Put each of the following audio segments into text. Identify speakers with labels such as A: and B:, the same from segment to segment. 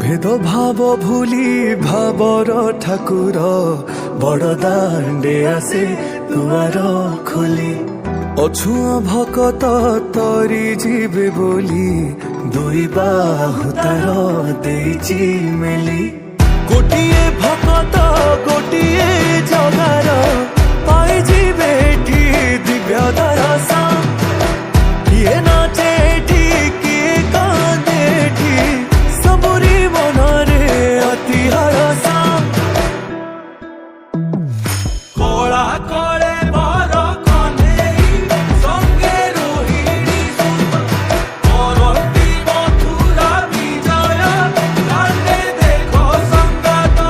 A: भेद भाव भूली भावर ठाकुर बड़ दांडे आसे दुआर खोली अछुआ भकत तरी जीवे बोली दुई बाहु तार देइची मेली गोटिए भकत गोटिए जगार पाई जीवे ठी दिव्य दरसा किए नाचे ठी किए कांदे ठी सबुरी मनरे अति हरसा कोला कोले बर कन्हेई संगे रोहिणी करती मथुरा विजय लांडे देखो संगत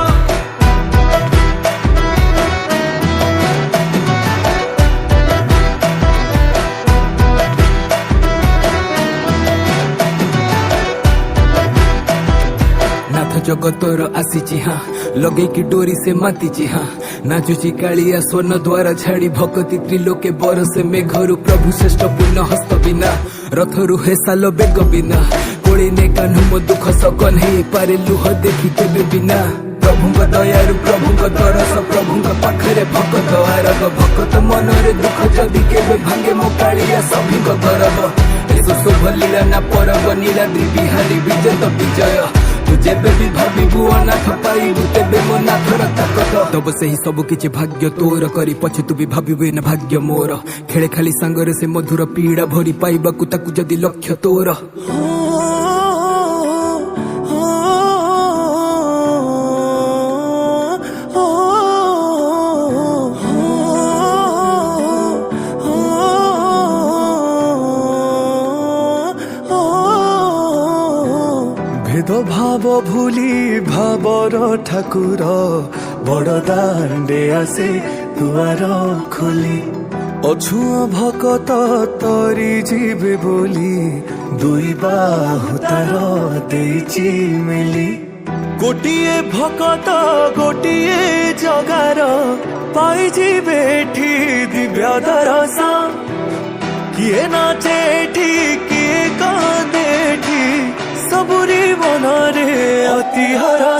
B: नाथ जगतर आसीची हाँ लगे की डोरी से मातीची हाँ नाचुची कालिया स्वर्ण द्वारा छाड़ी भक्ति त्रिलोके बरसे मेघरु प्रभु श्रेष्ठ पूर्ण हस्त बिना रथरु हे साल बेग बिना कोड़ी ने कान्हु मो दुख सकन हे पारे लुह देखी केबे बिना प्रभुंक दयारु प्रभुंक दरस प्रभुंक पाखरे भकत आरग भकत मनरे दुख जदि केबे भांगे मो कालिया सभिंक गरब एसो शुभ लीला ना परब नीलाद्रि बिहारी विजय विजय तुझे भी भाविबु अनाथ पाइबु तेबे मो नाथर ताकत तब से ही सब किछि भाग्य तोर करी पछे तू भी भाविबे न भाग्य मोर खेले खाली सांगरे से मधुर पीड़ा भरी पाइबाकु ताकु जदि लक्ष्य तोर
A: भेद भाव भूली भावर ठाकुर बड़ दांडे आसे दुआर खोली अछुआ भकत तरी जीवे बोली दुई बाहु तार देइची मेली गोटिए भकत गोटिए जगार पाई जीवे ठी दिव्य दरसा किए नाचे ठी किए कांदे ठी सबुरी मनरे अति हरा